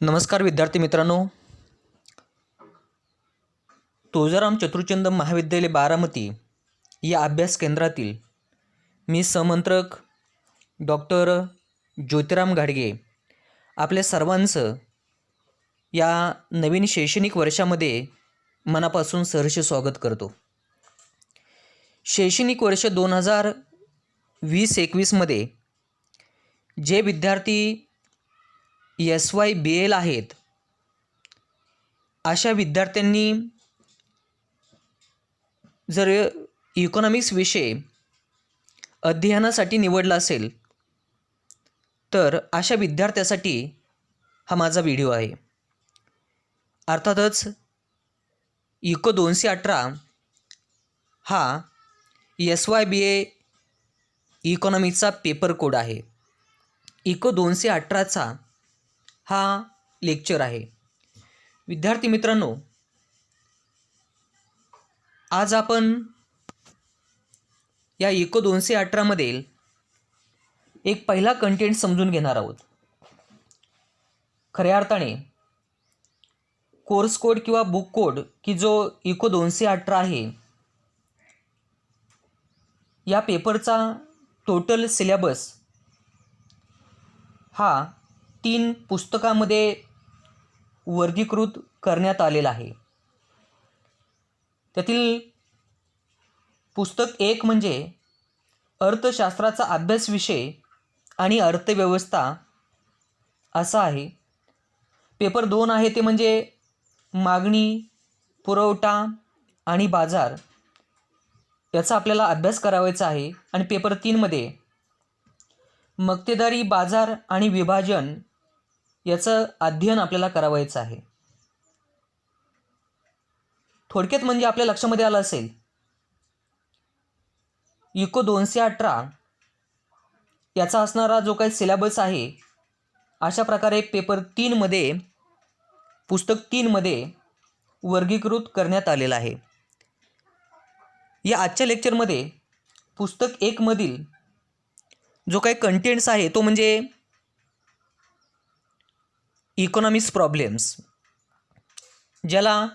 नमस्कार विद्यार्थी मित्रांनो, तुळजाराम चतुर्चंद महाविद्यालय बारामती या अभ्यास केंद्रातील मी सहमंत्रक डॉक्टर ज्योतिराम घाडगे आपल्या सर्वांचं या नवीन शैक्षणिक वर्षामध्ये मनापासून सहर्ष स्वागत करतो। शैक्षणिक वर्ष 2020-21मध्ये जे विद्यार्थी SYBL आहेत अशा विद्यार्थ्यांनी जर इकॉनॉमिक्स विषय अध्ययनासाठी निवडला असेल तर अशा विद्यार्थ्यासाठी हा माझा व्हिडिओ आहे। अर्थातच इको 218 हा SYBA इकॉनॉमिक्सचा पेपर कोड आहे। इको 218चा हा लेक्चर आहे। विद्यार्थी मित्रांनो, आज आपण या इको 218 मधील एक पहिला कंटेंट समजून घेणार आहोत। खऱ्या अर्थाने कोर्स कोड किंवा बुक कोड की जो इको 218 आहे या पेपरचा टोटल सिलेबस हा 3 पुस्तकामध्ये वर्गीकृत करण्यात आलेला आहे। त्यातील पुस्तक 1 म्हणजे अर्थशास्त्राचा अभ्यास विषय आणि अर्थव्यवस्था असा आहे। पेपर 2 आहे ते म्हणजे मागणी, पुरवठा आणि बाजार याचा आपल्याला अभ्यास करावायचा आहे। आणि पेपर 3 मध्ये मक्तेदारी, बाजार आणि विभाजन याचं अध्ययन आपल्याला करावायचं आहे। थोडक्यात म्हणजे आपल्या लक्षामध्ये आलं असेल, इको 218 याचा असणारा जो काही सिलेबस आहे अशा प्रकारे पेपर 3 मध्ये पुस्तक 3 मध्ये वर्गीकृत करण्यात आलेला आहे। या आजच्या लेक्चरमध्ये पुस्तक 1 मधील जो काही कंटेंट्स आहे तो म्हणजे इकॉनॉमिक्स प्रॉब्लेम्स, ज्याला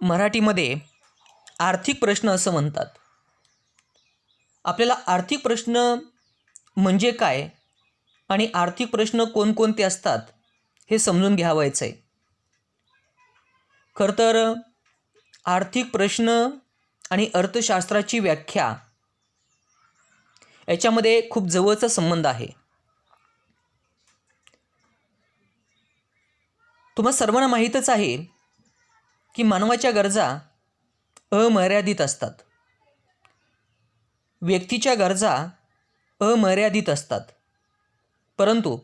मराठीमध्ये आर्थिक प्रश्न असं म्हणतात। आपल्याला आर्थिक प्रश्न म्हणजे काय आणि आर्थिक प्रश्न कोणकोणते असतात हे समजून घ्यावायचं आहे। खरं तर आर्थिक प्रश्न आणि अर्थशास्त्राची व्याख्या याच्यामध्ये खूप जवळचा संबंध आहे। तुम्हा सर्वांना माहीतच आहे की मानवाच्या गरजा अमर्यादित असतात, व्यक्तीच्या गरजा अमर्यादित असतात, परंतु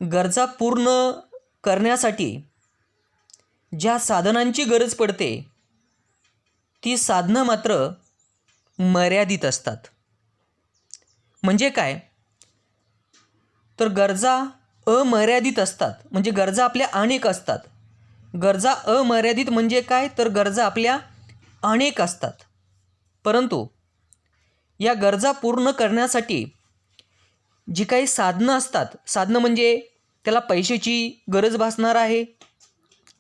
गरजा पूर्ण करण्यासाठी ज्या साधनांची गरज पडते ती साधनं मात्र मर्यादित असतात। म्हणजे काय तर गरजा अमर्यादित असतात, म्हणजे गरजा आपल्या अनेक असतात। गरजा अमर्यादित म्हणजे काय तर गरजा आपल्या अनेक असतात, परंतु या गरजा पूर्ण करण्यासाठी जी काही साधनं असतात, साधनं म्हणजे त्याला पैशाची गरज भासणार आहे,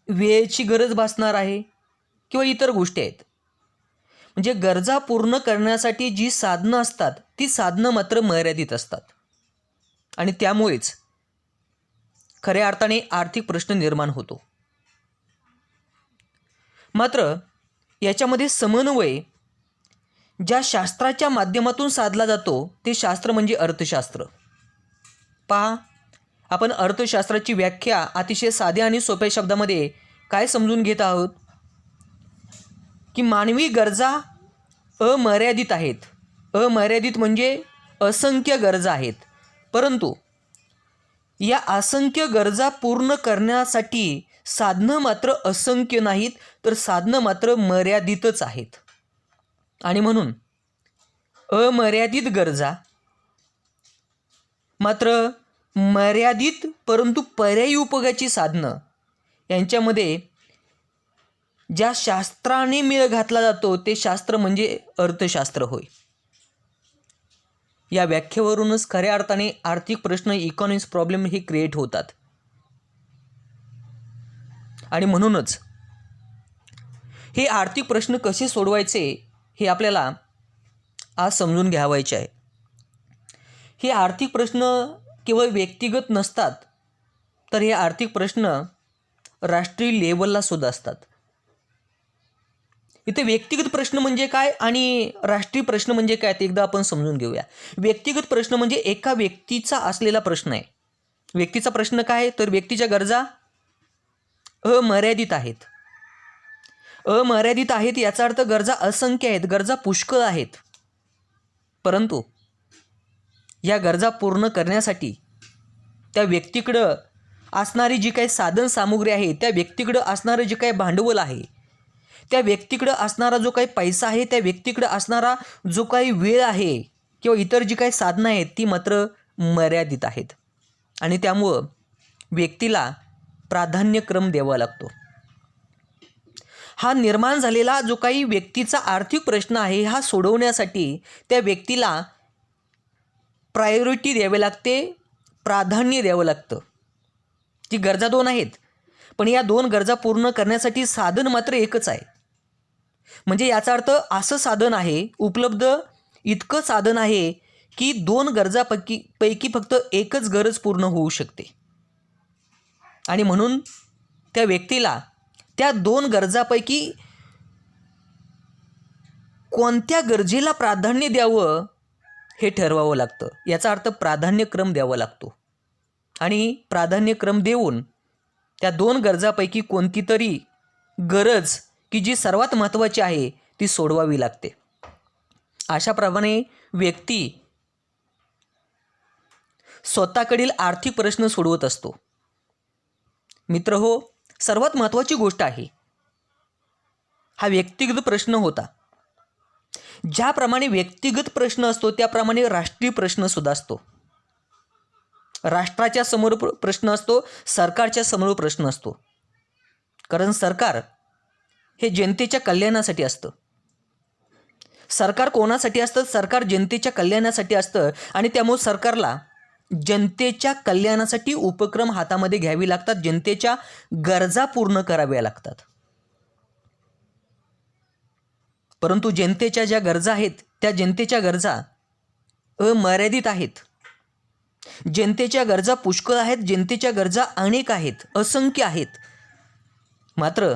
वेळेची गरज भासणार आहे किंवा इतर गोष्टी आहेत। म्हणजे गरजा पूर्ण करण्यासाठी जी साधनं असतात ती साधनं मात्र मर्यादित असतात आणि त्यामुळेच खऱ्या अर्थाने आर्थिक प्रश्न निर्माण होतो। मात्र याच्यामध्ये समन्वय ज्या शास्त्राच्या माध्यमातून साधला जातो ते शास्त्र म्हणजे अर्थशास्त्र। पहा, आपण अर्थशास्त्राची व्याख्या अतिशय साध्या आणि सोप्या शब्दामध्ये काय समजून घेत आहोत की मानवी गरजा अमर्यादित आहेत। अमर्यादित म्हणजे असंख्य गरजा आहेत, परंतु या असंख्य गरजा पूर्ण करण्यासाठी साधनं मात्र असंख्य नाहीत, तर साधनं मात्र मर्यादितच आहेत। आणि म्हणून अमर्यादित गरजा मात्र मर्यादित परंतु पर्यायी उपयोगाची साधनं यांच्यामध्ये ज्या शास्त्राने मेळ घातला जातो ते शास्त्र म्हणजे अर्थशास्त्र होय। या व्याख्येवरूनच खऱ्या अर्थाने आर्थिक प्रश्न, इकॉनॉमिक्स प्रॉब्लेम हे क्रिएट होतात। आणि म्हणूनच हे आर्थिक प्रश्न कसे सोडवायचे हे आपल्याला आज समजून घ्यावायचे आहे. हे आर्थिक प्रश्न केवळ व्यक्तिगत नसतात, तर हे आर्थिक प्रश्न राष्ट्रीय लेवलला सुद्धा असतात. इथे व्यक्तिगत प्रश्न म्हणजे काय आणि राष्ट्रीय प्रश्न म्हणजे काय ते एकदा आपण समजून घेऊया. व्यक्तिगत प्रश्न म्हणजे एका व्यक्तीचा असलेला प्रश्न आहे. व्यक्तीचा प्रश्न काय आहे? तर व्यक्तीच्या गरजा अमर्यादित आहेत. अमर्यादित आहेत याचा अर्थ गरजा असंख्य आहेत, गरजा पुष्कळ आहेत. परंतु या गरजा पूर्ण करण्यासाठी त्या व्यक्तीकडं असणारी जी काही साधन सामुग्री आहे, त्या व्यक्तीकडं असणारं जे काही भांडवल आहे, त्या व्यक्तीकडं असणारा जो काही पैसा आहे, त्या व्यक्तीकडं असणारा जो काही वेळ आहे किंवा इतर जी काही साधनं आहेत ती मात्र मर्यादित आहेत. आणि त्यामुळं व्यक्तीला प्राधान्यक्रम द्यावा लागतो. हा निर्माण झालेला जो काही व्यक्तीचा आर्थिक प्रश्न आहे हा सोडवण्यासाठी त्या व्यक्तीला प्रायोरिटी द्यावी लागते, प्राधान्य द्यावं लागतं. ती गरजा दोन आहेत, पण या दोन गरजा पूर्ण करण्यासाठी साधन मात्र एकच आहे. म्हणजे याचा अर्थ असं साधन आहे उपलब्ध, इतकं साधन आहे की दोन गरजापैकी फक्त एकच गरज पूर्ण होऊ शकते. आणि म्हणून त्या व्यक्तीला त्या दोन गरजापैकी कोणत्या गरजेला प्राधान्य द्यावं हे ठरवावं लागतं. याचा अर्थ प्राधान्यक्रम द्यावा लागतो. आणि प्राधान्यक्रम देऊन त्या दोन गरजापैकी कोणती तरी गरज की जी सर्वात महत्त्वाची आहे ती सोडवावी लागते. अशाप्रमाणे व्यक्ती स्वतःकडील आर्थिक प्रश्न सोडवत असतो. मित्रहो, सर्वात महत्त्वाची गोष्ट आहे हा व्यक्तिगत प्रश्न होता. ज्याप्रमाणे व्यक्तिगत प्रश्न असतो त्याप्रमाणे राष्ट्रीय प्रश्नसुद्धा असतो. राष्ट्राच्या समोर प्रश्न असतो, सरकारच्या समोर प्रश्न असतो. कारण सरकार हे जनतेच्या कल्याणासाठी असतं. सरकार कोणासाठी असतं? सरकार जनतेच्या कल्याणासाठी असतं. आणि त्यामुळे सरकारला जनतेच्या कल्याणासाठी उपक्रम हातामध्ये घ्यावे लागतात, जनतेच्या गरजा पूर्ण कराव्या लागतात. परंतु जनतेच्या ज्या गरजा आहेत त्या जनतेच्या गरजा अमर्यादित आहेत. जनतेच्या गरजा पुष्कळ आहेत, जनतेच्या गरजा अनेक आहेत, असंख्य आहेत. मात्र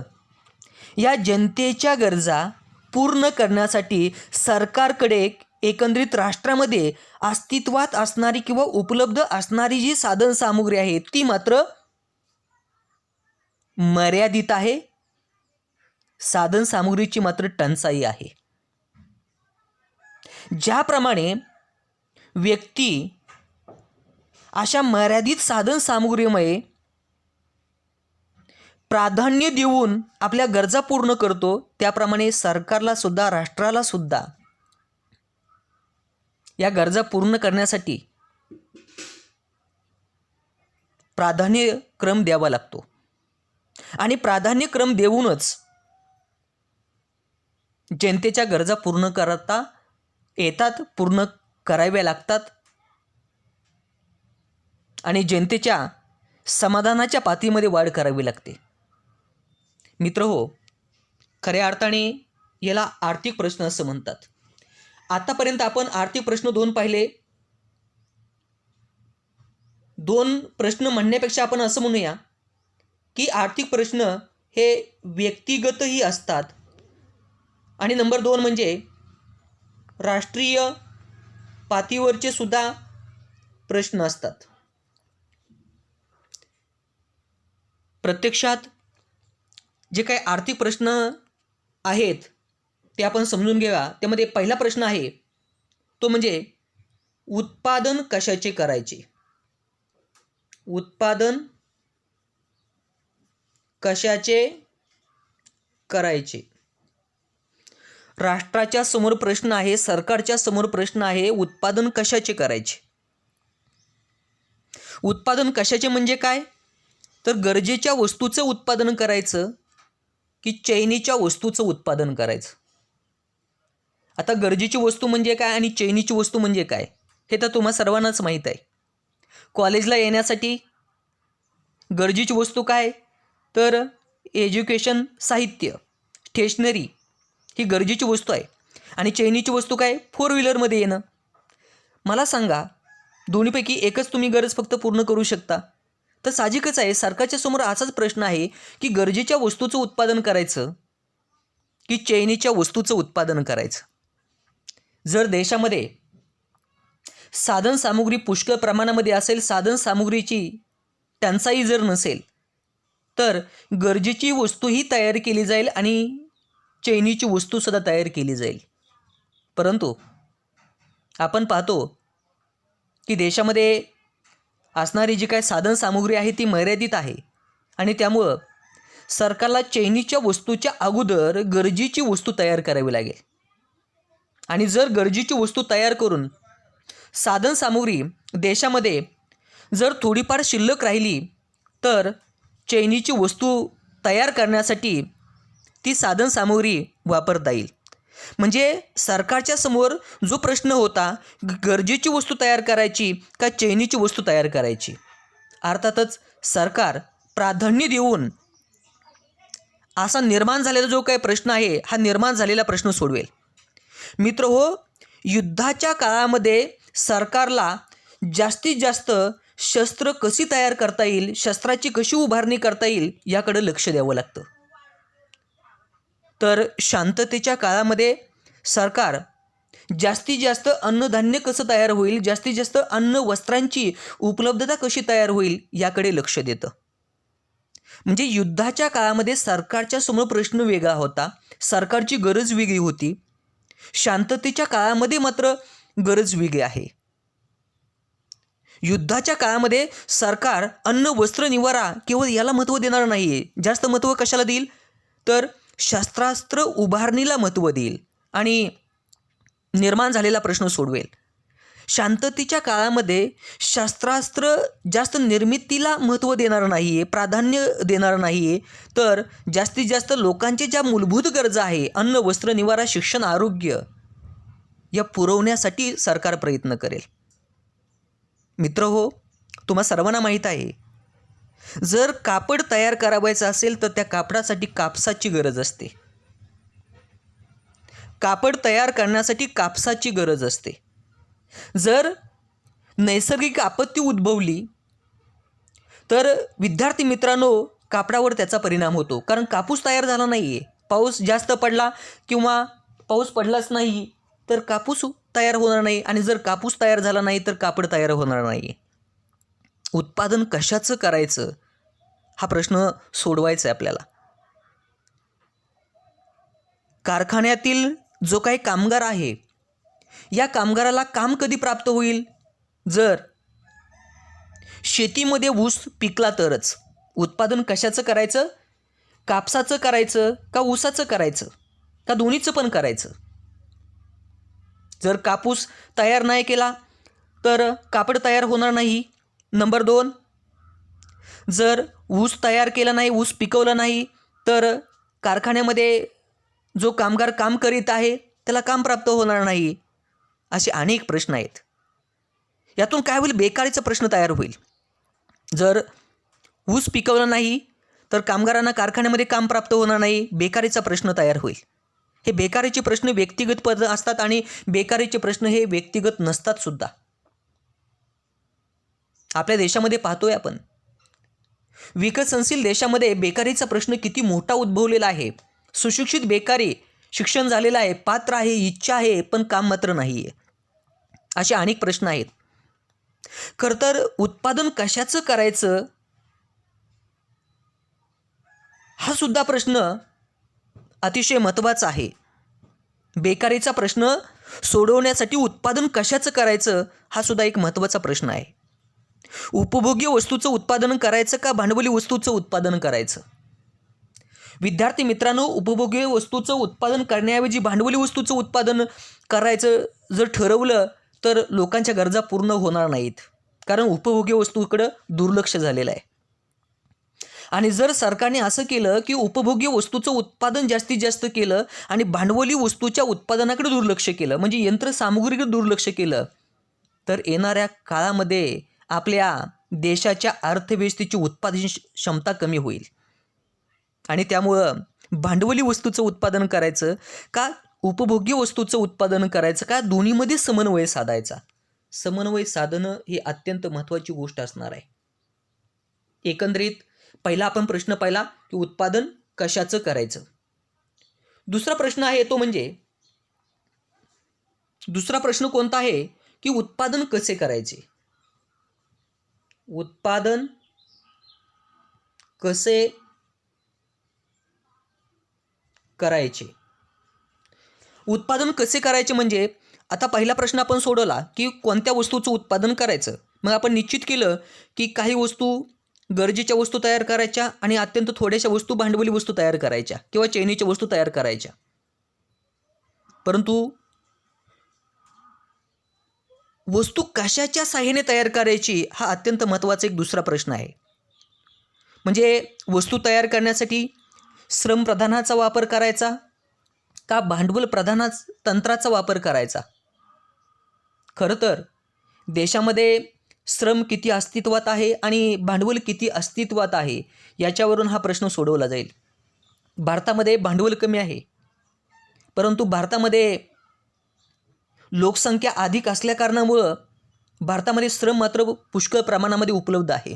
या जनतेच्या गरजा पूर्ण करण्यासाठी सरकारकडे एकंदरीत राष्ट्रामध्ये अस्तित्वात असणारी किंवा उपलब्ध असणारी जी साधन सामुग्री आहे ती मात्र मर्यादित आहे. साधन सामुग्रीची मात्र टंचाई आहे. ज्याप्रमाणे व्यक्ती अशा मर्यादित साधन सामुग्रीमुळे प्राधान्य देऊन आपल्या गरजा पूर्ण करतो, त्याप्रमाणे सरकारला सुद्धा, राष्ट्राला सुद्धा या गरजा पूर्ण करण्यासाठी प्राधान्यक्रम द्यावा लागतो. आणि प्राधान्यक्रम देऊनच जनतेच्या गरजा पूर्ण करता येतात, पूर्ण कराव्या लागतात. आणि जनतेच्या समाधानाच्या पातळीमध्ये वाढ करावी लागते. मित्रहो, खऱ्या अर्थाने याला आर्थिक प्रश्न असं म्हणतात. आतापर्यंत आपण आर्थिक प्रश्न दोन पाहिले. दोन प्रश्न म्हणण्यापेक्षा आपण असं म्हणूया की आर्थिक प्रश्न हे व्यक्तिगतही असतात आणि नंबर दोन म्हणजे राष्ट्रीय पातळीवरचे सुद्धा प्रश्न असतात. प्रत्यक्षात जे काही आर्थिक प्रश्न आहेत ते आपण समजून घ्या. त्यामध्ये पहिला प्रश्न आहे तो म्हणजे उत्पादन कशाचे करायचे. उत्पादन कशाचे करायचे. राष्ट्राच्या समोर प्रश्न आहे, सरकारच्या समोर प्रश्न आहे, उत्पादन कशाचे करायचे. उत्पादन कशाचे म्हणजे काय? तर गरजेच्या वस्तूचं उत्पादन करायचं की चैनीच्या वस्तूचं उत्पादन करायचं. आता गरजेची वस्तू म्हणजे काय आणि चैनीची वस्तू म्हणजे काय हे तर तुम्हा सर्वांनाच माहीत आहे. कॉलेजला येण्यासाठी गरजेची वस्तू काय? तर एज्युकेशन साहित्य, स्टेशनरी ही गरजेची वस्तू आहे आणि चैनीची वस्तू काय, 4 व्हीलरमध्ये येणं. मला सांगा दोन्हीपैकी एकच तुम्ही गरज फक्त पूर्ण करू शकता. तर साहजिकच आहे सरकारच्या समोर असाच प्रश्न आहे की गरजेच्या वस्तूचं उत्पादन करायचं की चैनीच्या वस्तूचं उत्पादन करायचं. जर देशामध्ये साधनसामुग्री पुष्कळ प्रमाणामध्ये असेल, साधनसामुग्रीची टंचाई जर नसेल, तर गरजेची वस्तूही तयार केली जाईल आणि चैनीची वस्तूसुद्धा तयार केली जाईल. परंतु आपण पाहतो की देशामध्ये असणारी जी काय साधनसामुग्री आहे ती मर्यादित आहे आणि त्यामुळं सरकारला चैनीच्या वस्तूच्या अगोदर गरजेची वस्तू तयार करावी लागेल. आणि जर गरजेची वस्तू तयार करून साधनसामुग्री देशामध्ये जर थोडीफार शिल्लक राहिली तर चैनीची वस्तू तयार करण्यासाठी ती साधनसामुग्री वापरता येईल. म्हणजे सरकारच्या समोर जो प्रश्न होता गरजेची वस्तू तयार करायची का चैनीची वस्तू तयार करायची, अर्थातच सरकार प्राधान्य देऊन असा निर्माण झालेला जो काही प्रश्न आहे हा निर्माण झालेला प्रश्न सोडवेल. मित्रहो, युद्धाच्या काळामध्ये सरकारला जास्तीत जास्त शस्त्र कशी तयार करता येईल, शस्त्राची कशी उभारणी करता येईल याकडे लक्ष द्यावं लागतं. तर शांततेच्या काळामध्ये सरकार जास्तीत जास्त अन्नधान्य कसं तयार होईल, जास्तीत जास्त अन्न वस्त्रांची उपलब्धता कशी तयार होईल याकडे लक्ष देतं. म्हणजे युद्धाच्या काळामध्ये सरकारच्या समोर प्रश्न वेगळा होता, सरकारची गरज वेगळी होती. शांततेच्या काळामध्ये मात्र गरज वेगळी आहे. युद्धाच्या काळामध्ये सरकार अन्न वस्त्र निवारा केवळ याला महत्त्व देणार नाही आहे. जास्त महत्त्व कशाला देईल तर शस्त्रास्त्र उभारणीला महत्त्व देईल आणि निर्माण झालेला प्रश्न सोडवेल. शांततेच्या काळामध्ये शस्त्रास्त्र जास्त निर्मितीला महत्त्व देणार नाही आहे, प्राधान्य देणार नाही आहे, तर जास्तीत जास्त लोकांच्या ज्या मूलभूत गरजा आहे अन्न वस्त्र निवारा शिक्षण आरोग्य या पुरवण्यासाठी सरकार प्रयत्न करेल. मित्रहो, तुम्हा सर्वांना माहीत आहे जर कापड तयार करावायचं असेल तर त्या कापडासाठी कापसाची गरज असते. कापड तयार करण्यासाठी कापसाची गरज असते. जर नैसर्गिक आपत्ती उद्भवली तर विद्यार्थी मित्रांनो कापडावर त्याचा परिणाम होतो, कारण कापूस तयार झाला नाही आहे. पाऊस जास्त पडला किंवा पाऊस पडलाच नाही तर कापूस तयार होणार नाही आणि जर कापूस तयार झाला नाही तर कापड तयार होणार नाही. उत्पादन कशाचं करायचं हा प्रश्न सोडवायचा आहे आपल्याला. कारखान्यातील जो काही कामगार आहे या कामगाराला काम कधी प्राप्त होईल, जर शेतीमध्ये ऊस पिकला तरच. उत्पादन कशाचं करायचं, कापसाचं करायचं का ऊसाचं करायचं का दोन्हीचं पण करायचं. जर कापूस तयार नाही केला तर कापड तयार होणार नाही. नंबर 2, जर ऊस तयार केला नाही, ऊस पिकवला नाही तर कारखान्यामध्ये जो कामगार काम करीत आहे त्याला काम प्राप्त होणार नाही. असे अनेक प्रश्न आहेत. यातून काय होईल, बेकारीचा प्रश्न तयार होईल. जर ऊस पिकवला नाही तर कामगारांना कारखान्यामध्ये काम प्राप्त होणार नाही, बेकारीचा प्रश्न तयार होईल. हे बेकारीचे प्रश्न व्यक्तिगत पद असतात आणि बेकारीचे प्रश्न हे व्यक्तिगत नसतात सुद्धा. आपल्या देशामध्ये पाहतोय आपण विकसनशील देशामध्ये बेकारीचा प्रश्न किती मोठा उद्भवलेला आहे. सुशिक्षित बेकारी, शिक्षण झालेलं आहे, पात्र आहे, इच्छा आहे, पण काम मात्र नाही आहे. असे अनेक प्रश्न आहेत. खरं तर उत्पादन कशाचं करायचं हा सुद्धा प्रश्न अतिशय महत्त्वाचा आहे. बेकारीचा प्रश्न सोडवण्यासाठी उत्पादन कशाचं करायचं हा सुद्धा एक महत्त्वाचा प्रश्न आहे. उपभोग्य वस्तूचं उत्पादन करायचं का भांडवली वस्तूचं उत्पादन करायचं. विद्यार्थी मित्रांनो, उपभोग्य वस्तूचं उत्पादन करण्याऐवजी भांडवली वस्तूचं उत्पादन करायचं जर ठरवलं तर लोकांच्या गरजा पूर्ण होणार नाहीत, कारण उपभोग्य वस्तूकडं दुर्लक्ष झालेलं आहे. आणि जर सरकारने असं केलं की उपभोग्य वस्तूचं उत्पादन जास्तीत जास्त केलं आणि भांडवली वस्तूच्या उत्पादनाकडे दुर्लक्ष केलं, म्हणजे यंत्रसामुग्रीकडे दुर्लक्ष केलं, तर येणाऱ्या काळामध्ये आपल्या देशाच्या अर्थव्यवस्थेची उत्पादन क्षमता कमी होईल आणि त्यामुळं भांडवली वस्तूचं उत्पादन करायचं का उपभोग्य वस्तूचं उत्पादन करायचं का दोन्हीमध्ये समन्वय साधायचा. समन्वय साधणं ही अत्यंत महत्त्वाची गोष्ट असणार आहे. एकंदरीत पहिला आपण प्रश्न पाहिला की उत्पादन कशाचं करायचं. दुसरा प्रश्न आहे तो म्हणजे दुसरा प्रश्न कोणता आहे की उत्पादन कसे करायचे. उत्पादन कसे करायचे. उत्पादन कसे करायचे म्हणजे आता पहिला प्रश्न आपण सोडवला की कोणत्या वस्तूचं उत्पादन करायचं. मग आपण निश्चित केलं की काही वस्तू गरजेच्या वस्तू तयार करायच्या आणि अत्यंत थोड्याशा वस्तू भांडवली वस्तू तयार करायच्या किंवा चैनीच्या वस्तू तयार करायच्या. परंतु वस्तू कशाच्या साहाय्याने तयार करायची हा अत्यंत महत्त्वाचा एक दुसरा प्रश्न आहे. म्हणजे वस्तू तयार करण्यासाठी श्रमप्रधानाचा वापर करायचा का भांडवल प्रधान तंत्राचा वापर करायचा. खरं तर देशामध्ये श्रम किती अस्तित्वात आहे आणि भांडवल किती अस्तित्वात आहे याच्यावरून हा प्रश्न सोडवला जाईल. भारतामध्ये भांडवल कमी आहे, परंतु भारतामध्ये लोकसंख्या अधिक असल्याकारणामुळं भारतामध्ये श्रम मात्र पुष्कळ प्रमाणामध्ये उपलब्ध आहे.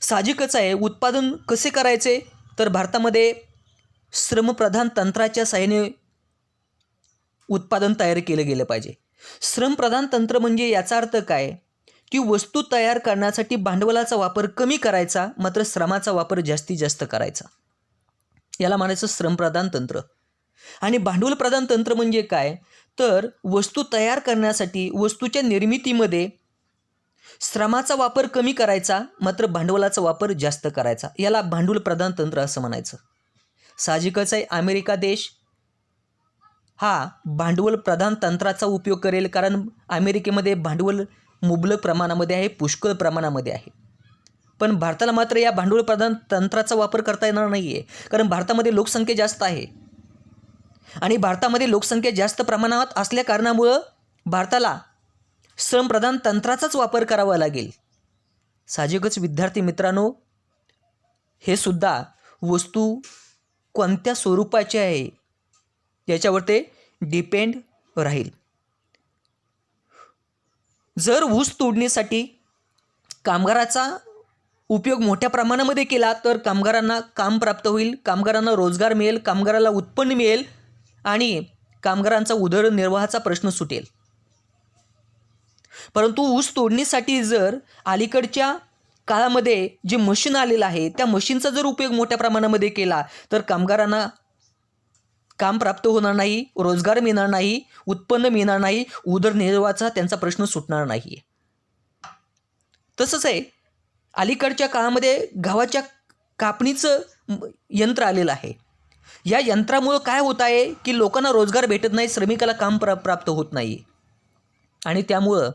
साहजिकच आहे उत्पादन कसे करायचे तर भारतामध्ये श्रमप्रधान तंत्राच्या साहाय्याने उत्पादन तयार केलं गेलं पाहिजे. श्रमप्रधान तंत्र म्हणजे याचा अर्थ काय की वस्तू तयार करण्यासाठी भांडवलाचा वापर कमी करायचा मात्र श्रमाचा वापर जास्तीत जास्त करायचा. याला म्हणायचं श्रमप्रधान तंत्र. आणि भांडवल प्रधान तंत्र म्हणजे काय तर वस्तू तयार करण्यासाठी वस्तूच्या निर्मितीमध्ये श्रमाचा वापर कमी करायचा मात्र भांडवलाचा वापर जास्त करायचा. याला भांडवल प्रधान तंत्र असं म्हणायचं. साहजिकच आहे अमेरिका देश हा भांडवल प्रधान तंत्राचा उपयोग करेल, कारण अमेरिकेमध्ये भांडवल मुबलक प्रमाणामध्ये आहे, पुष्कळ प्रमाणामध्ये आहे. पण भारताला मात्र या भांडवल प्रधान तंत्राचा वापर करता येणार नाही आहे, कारण भारतामध्ये लोकसंख्या जास्त आहे आणि भारतामध्ये लोकसंख्या जास्त प्रमाणात असल्या कारणामुळं भारताला श्रमप्रधान तंत्राचाच वापर करावा लागेल. साहजिकच विद्यार्थी मित्रांनो, हे सुद्धा वस्तू कोणत्या स्वरूपाची आहे याच्यावर ते डिपेंड राहील. जर ऊस तोडणीसाठी कामगाराचा उपयोग मोठ्या प्रमाणामध्ये केला तर कामगारांना काम प्राप्त होईल, कामगारांना रोजगार मिळेल, कामगाराला उत्पन्न मिळेल आणि कामगारांचा उदरनिर्वाहाचा प्रश्न सुटेल. परंतु ऊस तोडणीसाठी जर अलीकडच्या काळामध्ये जे मशीन आलेलं आहे त्या मशीनचा जर उपयोग मोठ्या प्रमाणामध्ये केला तर कामगारांना काम प्राप्त होणार नाही, रोजगार मिळणार नाही, उत्पन्न मिळणार नाही, उदरनिर्वाहाचा त्यांचा प्रश्न सुटणार नाही. तसंच आहे अलीकडच्या काळामध्ये गव्हाच्या कापणीचं यंत्र आलेलं आहे. या यंत्रामुळं काय होत आहे की लोकांना रोजगार भेटत नाही, श्रमिकाला काम प्राप्त होत नाही आणि त्यामुळं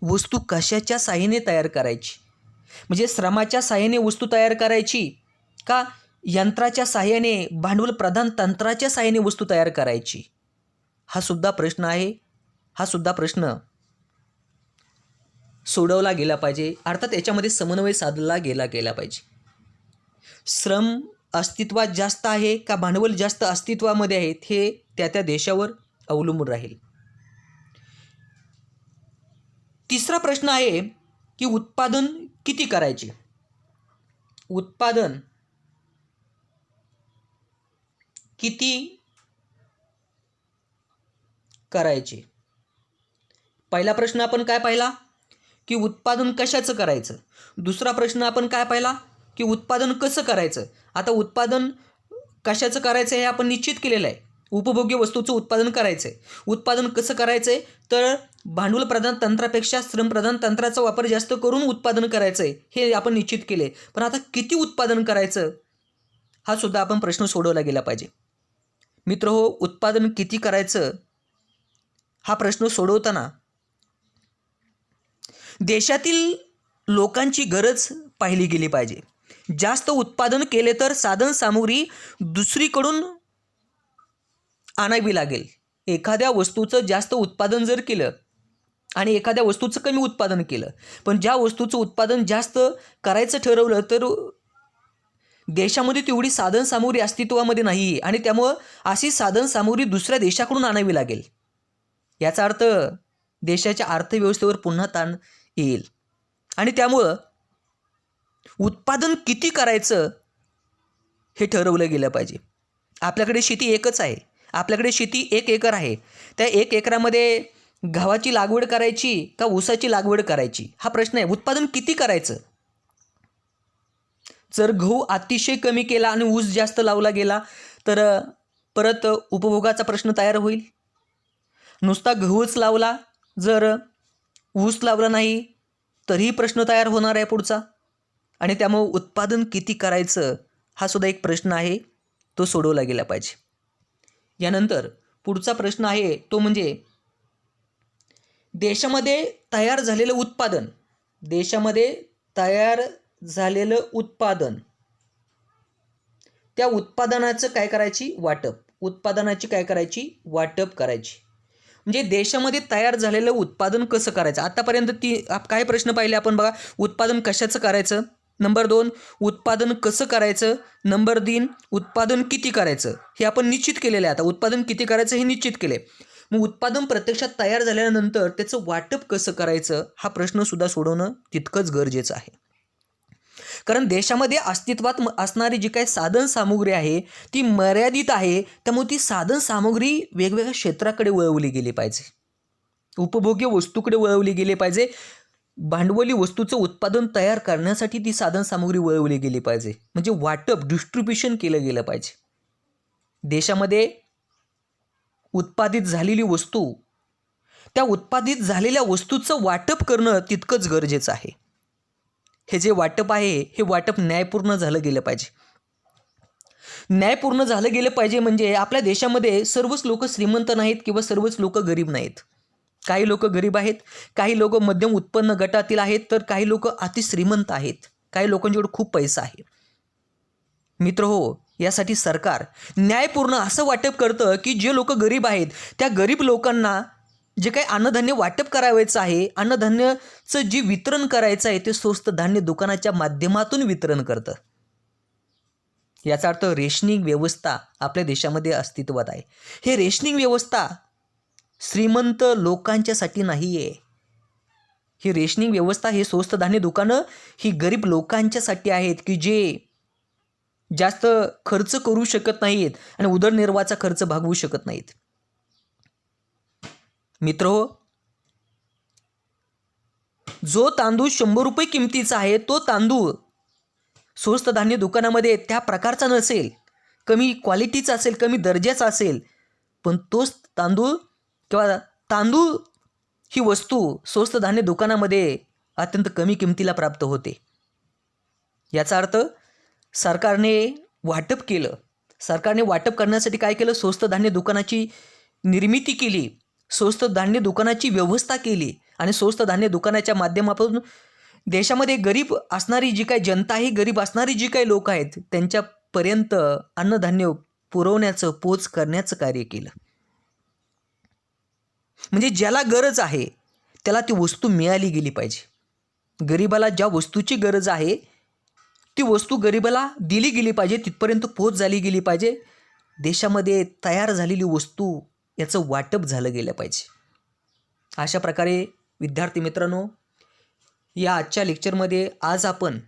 वस्तू कशाच्या साहाय्याने तयार करायची म्हणजे श्रमाच्या साहाय्याने वस्तू तयार करायची का यंत्राच्या साहाय्याने भांडवल प्रधान तंत्राच्या साहाय्याने वस्तू तयार करायची हा सुद्धा प्रश्न आहे. हा सुद्धा प्रश्न सोडवला गेला पाहिजे. अर्थात याच्यामध्ये समन्वय साधला गेला पाहिजे. श्रम अस्तित्वात जास्त आहे का भांडवल जास्त अस्तित्वामध्ये आहेत हे त्या देशावर अवलंबून राहील. तिसरा प्रश्न आहे की उत्पादन किती करायचे. उत्पादन किती करायचे. पहिला प्रश्न आपण काय पाहिला की उत्पादन कशाचं करायचं. दुसरा प्रश्न आपण काय पाहिला की उत्पादन कसं करायचं. आता उत्पादन कशाचं करायचं हे आपण निश्चित केलेलं आहे. उपभोग्य वस्तूचं उत्पादन करायचं आहे. उत्पादन कसं करायचं आहे तर भांडवल प्रधान तंत्रापेक्षा श्रमप्रधान तंत्राचा वापर जास्त करून उत्पादन करायचं आहे हे आपण निश्चित केले. पण आता किती उत्पादन करायचं हा सुद्धा आपण प्रश्न सोडवला गेला पाहिजे. मित्रहो, उत्पादन किती करायचं हा प्रश्न सोडवताना देशातील लोकांची गरज पाहिली गेली पाहिजे. जास्त उत्पादन केले तर साधन सामुग्री दुसरीकडून आणावी लागेल. एखाद्या वस्तूचं जास्त उत्पादन जर केलं आणि एखाद्या वस्तूचं कमी उत्पादन केलं पण ज्या वस्तूचं उत्पादन जास्त करायचं ठरवलं तर देशामध्ये तेवढी साधनसामुग्री अस्तित्वामध्ये नाही आहे आणि त्यामुळं अशी साधनसामुग्री दुसऱ्या देशाकडून आणावी लागेल. याचा अर्थ देशाच्या अर्थव्यवस्थेवर पुन्हा ताण येईल आणि त्यामुळं उत्पादन किती करायचं हे ठरवलं गेलं पाहिजे. आपल्याकडे शेती एकच आहे, आपल्याकडे शेती 1 एकर आहे. त्या 1 एकरामध्ये गव्हाची लागवड करायची का ऊसाची लागवड करायची हा प्रश्न आहे. उत्पादन किती करायचं? जर गहू अतिशय कमी केला आणि ऊस जास्त लावला गेला तर परत उपभोगाचा प्रश्न तयार होईल. नुसता गहूच लावला, जर ऊस लावला नाही तरीही प्रश्न तयार होणार आहे पुढचा. आणि त्यामुळे उत्पादन किती करायचं हा सुद्धा एक प्रश्न आहे, तो सोडवला गेला पाहिजे. यानंतर पुढचा प्रश्न आहे तो म्हणजे देशामध्ये तयार झालेलं उत्पादन, देशामध्ये तयार झालेलं उत्पादन, त्या उत्पादनाचं काय करायची वाटप, उत्पादनाची काय करायची वाटप करायची. म्हणजे देशामध्ये तयार झालेलं उत्पादन कसं करायचं. आतापर्यंत काय प्रश्न पाहिले आपण बघा. उत्पादन कशाचं करायचं, नंबर 2 उत्पादन कसं करायचं, नंबर 3 उत्पादन किती करायचं हे आपण निश्चित केलेलं आहे. आता उत्पादन किती करायचं हे निश्चित केले. मग उत्पादन प्रत्यक्षात तयार झाल्यानंतर त्याचं वाटप कसं करायचं हा प्रश्नसुद्धा सोडवणं तितकंच गरजेचं आहे. कारण देशामध्ये अस्तित्वात असणारी जी काही साधनसामुग्री आहे ती मर्यादित आहे. त्यामुळे ती साधनसामुग्री वेगवेगळ्या क्षेत्राकडे वळवली गेली पाहिजे, उपभोग्य वस्तूकडे वळवली गेली पाहिजे. भांडवली वस्तूचं उत्पादन तयार करण्यासाठी ती साधनसामुग्री वळवली गेली पाहिजे. म्हणजे वाटप डिस्ट्रीब्युशन केलं गेलं पाहिजे. देशामध्ये उत्पादित झालेली वस्तू, त्या उत्पादित झालेल्या वस्तूचं वाटप करणं तितकंच गरजेचं आहे. हे जे वाटप आहे हे वाटप न्यायपूर्ण झालं गेलं पाहिजे. न्यायपूर्ण झालं गेलं पाहिजे म्हणजे आपल्या देशामध्ये सर्वच लोक श्रीमंत नाहीत किंवा सर्वच लोक गरीब नाहीत. काही लोक गरीब आहेत, काही लोक मध्यम उत्पन्न गटातील आहेत, तर काही लोक अतिश्रीमंत आहेत, काही लोकांच्याकडे खूप पैसा आहे. मित्रहो, यासाठी सरकार न्यायपूर्ण असं वाटप करतं की जे लोक गरीब आहेत त्या गरीब लोकांना जे काही अन्नधान्य वाटप करायचं आहे, अन्नधान्याचं जे वितरण करायचं आहे ते स्वस्त धान्य दुकानाच्या माध्यमातून वितरण करतं. याचा अर्थ रेशनिंग व्यवस्था आपल्या देशामध्ये अस्तित्वात आहे. हे रेशनिंग व्यवस्था श्रीमंत लोकांच्यासाठी नाही आहे. ही रेशनिंग व्यवस्था, हे स्वस्त धान्य दुकानं ही गरीब लोकांच्यासाठी आहेत की जे जास्त खर्च करू शकत नाहीत आणि उदरनिर्वाहाचा खर्च भागवू शकत नाहीत. मित्रहो, जो तांदूळ 100 रुपये किमतीचा आहे तो तांदूळ स्वस्त धान्य दुकानामध्ये त्या प्रकारचा नसेल, कमी क्वालिटीचा असेल, कमी दर्जाचा असेल, पण तोच तांदूळ किंवा तांदूळ ही वस्तू स्वस्त धान्य दुकानामध्ये अत्यंत कमी किमतीला प्राप्त होते. याचा अर्थ सरकारने वाटप केलं. सरकारने वाटप करण्यासाठी काय केलं, स्वस्त धान्य दुकानाची निर्मिती केली, स्वस्त धान्य दुकानाची व्यवस्था केली आणि स्वस्त धान्य दुकानाच्या माध्यमातून देशामध्ये गरीब असणारी जी काही जनता आहे, गरीब असणारी जी काही लोक आहेत त्यांच्यापर्यंत अन्नधान्य पुरवण्याचं, पोच करण्याचं कार्य केलं. म्हणजे ज्याला गरज आहे त्याला ती वस्तू मिळाली गेली पाहिजे. गरीबाला ज्या वस्तूची गरज आहे ती वस्तू गरीबाला दिली गेली पाहिजे, तिथपर्यंत पोच झाली गेली पाहिजे. देशामध्ये तयार झालेली वस्तू याचं वाटप झालं गेलं पाहिजे. अशा प्रकारे विद्यार्थी मित्रांनो, या आजच्या लेक्चरमध्ये आज आपण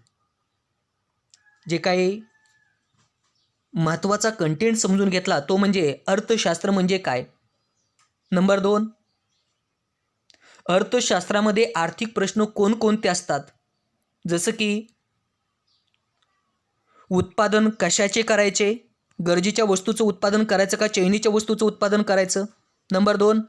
जे काही महत्त्वाचा कंटेंट समजून घेतला तो म्हणजे अर्थशास्त्र म्हणजे काय. नंबर 2, अर्थशास्त्रामध्ये आर्थिक प्रश्न कोणकोणते असतात, जसं की उत्पादन कशाचे करायचे, गरजेच्या वस्तूचं उत्पादन करायचं का चैनीच्या वस्तूचं उत्पादन करायचं. नंबर 2,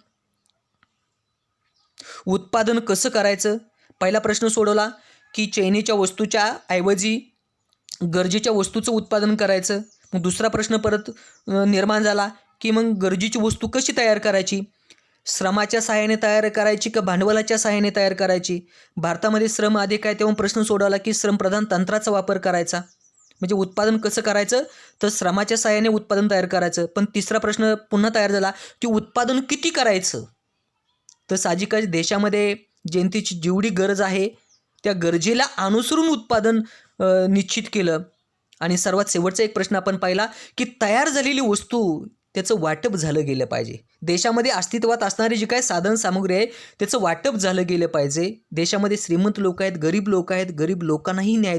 उत्पादन कसं करायचं. पहिला प्रश्न सोडवला की चैनीच्या वस्तूच्या ऐवजी गरजेच्या वस्तूचं उत्पादन करायचं. मग दुसरा प्रश्न परत निर्माण झाला की मग गरजेची वस्तू कशी तयार करायची, श्रमाच्या सहाय्याने तयार करायची का भांडवलाच्या सहाय्याने तयार करायची. भारतामध्ये श्रम अधिक आहे तेव्हा प्रश्न सोडवला की श्रमप्रधान तंत्राचा वापर करायचा. म्हणजे उत्पादन कसं करायचं तर श्रमाच्या सहाय्याने उत्पादन तयार करायचं. पण तिसरा प्रश्न पुन्हा तयार झाला की उत्पादन किती करायचं. तर साहजिकच देशामध्ये जनतेची जेवढी गरज आहे त्या गरजेला अनुसरून उत्पादन निश्चित केलं आणि सर्वात शेवटचा एक प्रश्न आपण पाहिला की तयार झालेली वस्तू त्याचं वाटप झालं गेलं पाहिजे. देशामध्ये अस्तित्वात असणारी जी काय साधन सामुग्री आहे त्याचं वाटप झालं गेलं पाहिजे. देशामध्ये श्रीमंत लोक आहेत, गरीब लोक आहेत, गरीब लोकांनाही न्याय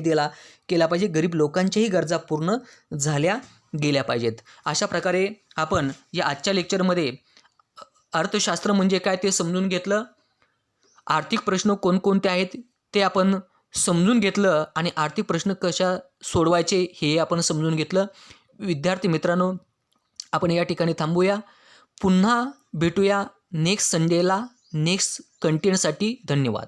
केला पाहिजे, गरीब लोकांच्याही गरजा पूर्ण झाल्या गेल्या पाहिजेत. अशा प्रकारे आपण या आजच्या लेक्चरमध्ये अर्थशास्त्र म्हणजे काय ते समजून घेतलं. आर्थिक प्रश्न कोणकोणते आहेत ते आपण समजून घेतलं आणि आर्थिक प्रश्न कशा सोडवायचे हे आपण समजून घेतलं. विद्यार्थी मित्रांनो, आपण या ठिकाणी थांबूया. पुन्हा भेटूया नेक्स्ट संडेला नेक्स्ट कंटेंटसाठी. धन्यवाद.